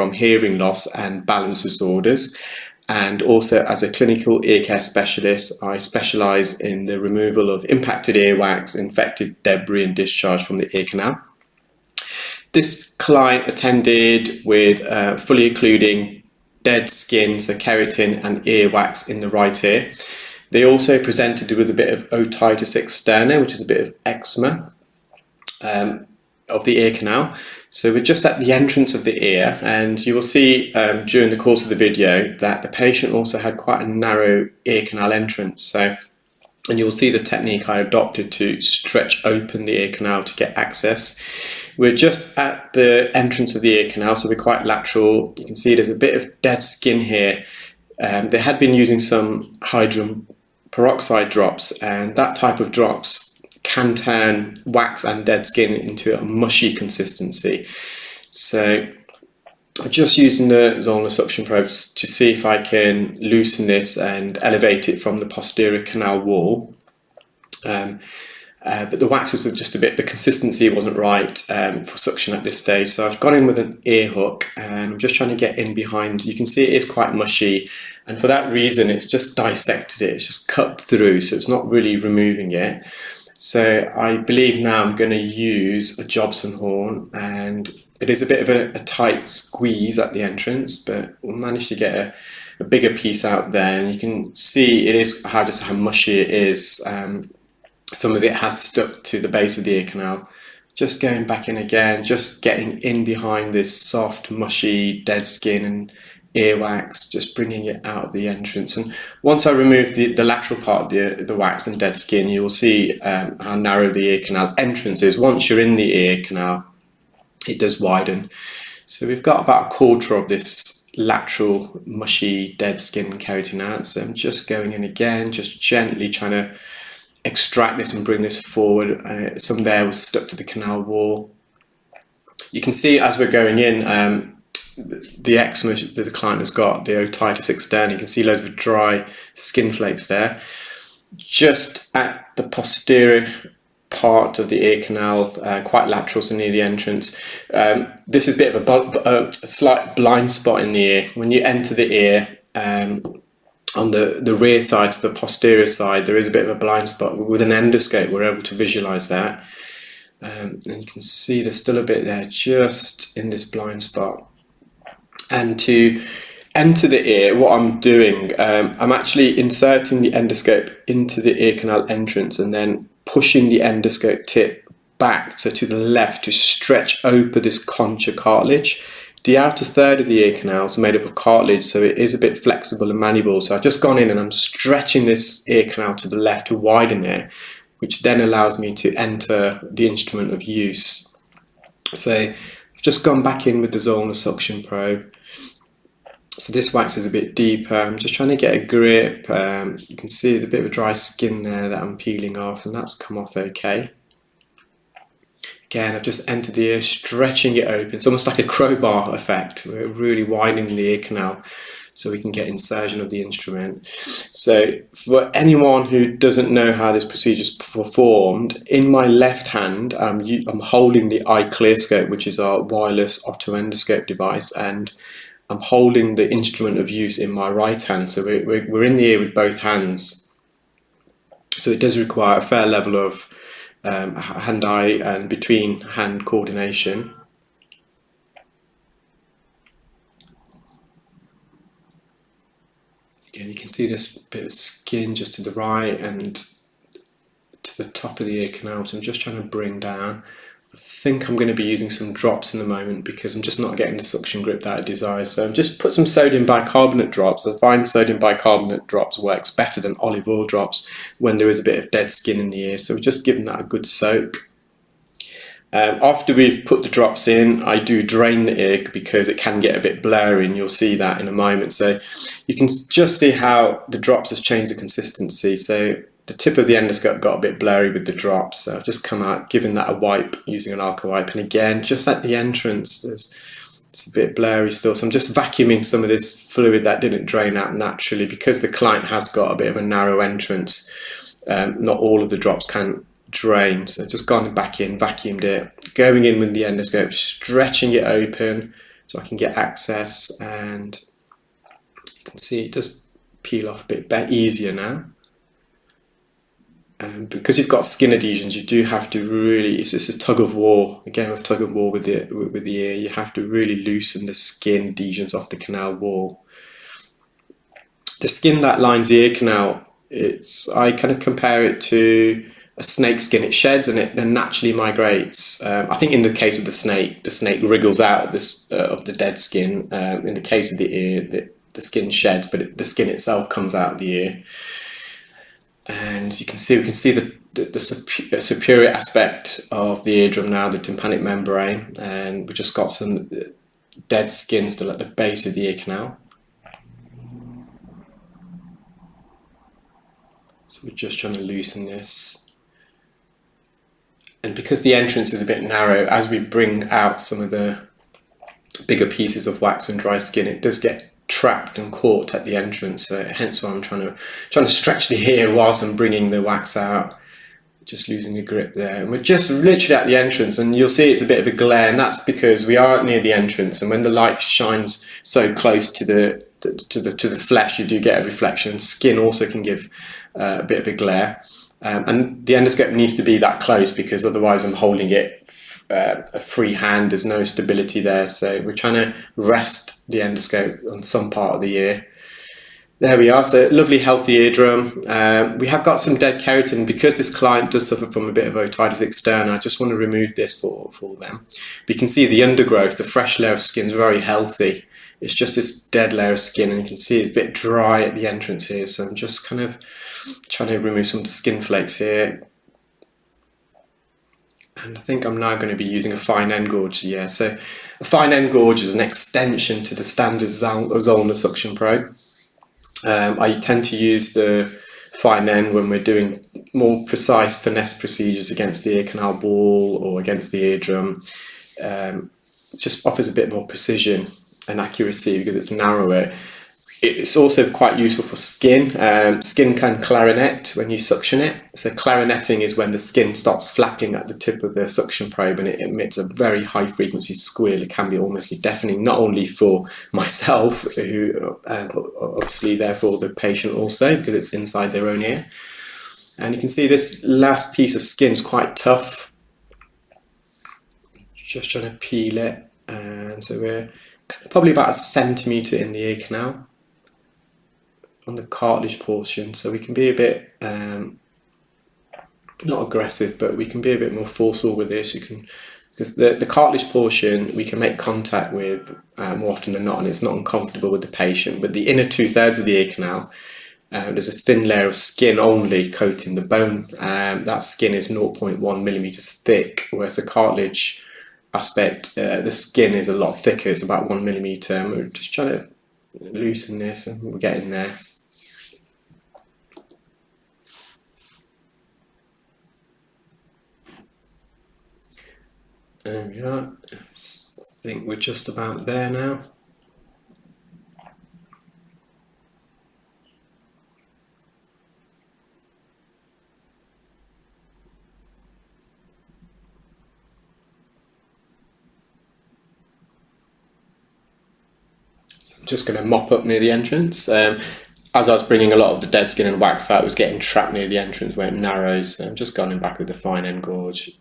from hearing loss and balance disorders. And also as a clinical ear care specialist, I specialise in the removal of impacted earwax, infected debris and discharge from the ear canal. This client attended with fully occluding dead skin, so keratin and earwax in the right ear. They also presented with a bit of otitis externa, which is a bit of eczema of the ear canal. So we're just at the entrance of the ear, and you will see during the course of the video that the patient also had quite a narrow ear canal entrance. And you'll see the technique I adopted to stretch open the ear canal to get access. We're just at the entrance of the ear canal, so we're quite lateral. You can see there's a bit of dead skin here. They had been using some hydrogen peroxide drops, and that type of drops can turn wax and dead skin into a mushy consistency. So I'm just using the Zollner suction probes to see if I can loosen this and elevate it from the posterior canal wall. But the wax was just a bit, the consistency wasn't right for suction at this stage. So I've gone in with an ear hook and I'm just trying to get in behind. You can see it is quite mushy, and for that reason it's just dissected it, it's just cut through, so it's not really removing it. So I believe now I'm going to use a Jobson horn, and it is a bit of a tight squeeze at the entrance, but we'll manage to get a bigger piece out there. And you can see it is just how mushy it is. Some of it has stuck to the base of the ear canal. Just going back in again, just getting in behind this soft, mushy, dead skin and earwax, just bringing it out of the entrance. And once I remove the lateral part of the wax and dead skin, you'll see how narrow the ear canal entrance is. Once you're in the ear canal, it does widen. So we've got about a quarter of this lateral, mushy, dead skin keratin out. So I'm just going in again, just gently trying to extract this and bring this forward. Some there was stuck to the canal wall. You can see as we're going in, the eczema that the client has got, the otitis externa, you can see loads of dry skin flakes there. Just at the posterior part of the ear canal, quite lateral, so near the entrance. This is a bit of a slight blind spot in the ear. When you enter the ear, on the rear side, to the posterior side, there is a bit of a blind spot. With an endoscope, we're able to visualize that. And you can see there's still a bit there, just in this blind spot. And to enter the ear, what I'm doing, I'm actually inserting the endoscope into the ear canal entrance and then pushing the endoscope tip back, so to the left, to stretch open this concha cartilage. The outer third of the ear canal is made up of cartilage, so it is a bit flexible and malleable. So I've just gone in and I'm stretching this ear canal to the left to widen it, which then allows me to enter the instrument of use. So I've just gone back in with the Zollner suction probe. So this wax is a bit deeper. I'm just trying to get a grip. You can see there's a bit of a dry skin there that I'm peeling off, and that's come off okay. Again, I've just entered the ear, stretching it open. It's almost like a crowbar effect. We're really widening the ear canal so we can get insertion of the instrument. So for anyone who doesn't know how this procedure is performed, in my left hand, I'm holding the iClearScope, which is our wireless ottoendoscope device, and I'm holding the instrument of use in my right hand. So we're in the ear with both hands. So it does require a fair level of hand-eye and between-hand coordination. Again, you can see this bit of skin just to the right and to the top of the ear canal, so I'm just trying to bring down. I think I'm going to be using some drops in a moment because I'm just not getting the suction grip that I desire. So I've just put some sodium bicarbonate drops. I find sodium bicarbonate drops works better than olive oil drops when there is a bit of dead skin in the ear. So we're just giving that a good soak. After we've put the drops in, I do drain the ear because it can get a bit blurry, and you'll see that in a moment. So you can just see how the drops has changed the consistency. So the tip of the endoscope got a bit blurry with the drops, so I've just come out, giving that a wipe using an alka wipe, and again, just at the entrance, it's a bit blurry still, so I'm just vacuuming some of this fluid that didn't drain out naturally because the client has got a bit of a narrow entrance. Not all of the drops can drain, so just gone back in, vacuumed it, going in with the endoscope, stretching it open so I can get access, and you can see it does peel off a bit easier now. Because you've got skin adhesions, you do have to really, it's a tug of war, a game of tug of war with the ear. You have to really loosen the skin adhesions off the canal wall. The skin that lines the ear canal, I kind of compare it to a snake skin. It sheds and it then naturally migrates. I think in the case of the snake wriggles out of the dead skin. In the case of the ear, the skin sheds, but the skin itself comes out of the ear. And you can see, we can see the superior aspect of the eardrum now, the tympanic membrane, and we just got some dead skin still at the base of the ear canal. So we're just trying to loosen this. And because the entrance is a bit narrow, as we bring out some of the bigger pieces of wax and dry skin, it does get trapped and caught at the entrance, so hence why I'm trying to stretch the ear whilst I'm bringing the wax out, just losing a grip there. And we're just literally at the entrance, and you'll see it's a bit of a glare, and that's because we are near the entrance, and when the light shines so close to the flesh, you do get a reflection. Skin also can give a bit of a glare, and the endoscope needs to be that close because otherwise I'm holding it a free hand, there's no stability there, so we're trying to rest the endoscope on some part of the ear. There we are, so lovely healthy eardrum. We have got some dead keratin because this client does suffer from a bit of otitis externa. I just want to remove this for them. We can see the undergrowth, the fresh layer of skin is very healthy. It's just this dead layer of skin, and you can see it's a bit dry at the entrance here, so I'm just kind of trying to remove some of the skin flakes here. And I think I'm now going to be using a fine end gauge. Yeah, so a fine end gauge is an extension to the standard Zollner suction probe. I tend to use the fine end when we're doing more precise finesse procedures against the ear canal ball or against the eardrum. Just offers a bit more precision and accuracy because it's narrower. It's also quite useful for skin. Skin can clarinet when you suction it. So clarinetting is when the skin starts flapping at the tip of the suction probe and it emits a very high frequency squeal. It can be almost deafening, not only for myself, who obviously therefore the patient also, because it's inside their own ear. And you can see this last piece of skin is quite tough. Just trying to peel it. And so we're probably about 1 centimetre in the ear canal on the cartilage portion, so we can be a bit not aggressive, but we can be a bit more forceful with this. You can, because the cartilage portion we can make contact with more often than not, and it's not uncomfortable with the patient. But the inner 2/3 of the ear canal, there's a thin layer of skin only coating the bone. That skin is 0.1 millimeters thick, whereas the cartilage aspect, the skin is a lot thicker. It's about 1 millimeter. And we're just trying to loosen this, and we're getting there. There we are. I think we're just about there now. So I'm just going to mop up near the entrance. As I was bringing a lot of the dead skin and wax out, it was getting trapped near the entrance where it narrows. So I'm just going back with the fine end gauge.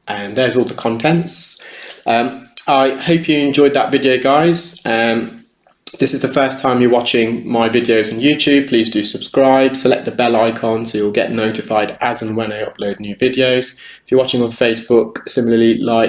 And there's all the contents. I hope you enjoyed that video, guys. If this is the first time you're watching my videos on YouTube, please do subscribe, select the bell icon so you'll get notified as and when I upload new videos. If you're watching on Facebook, similarly, like,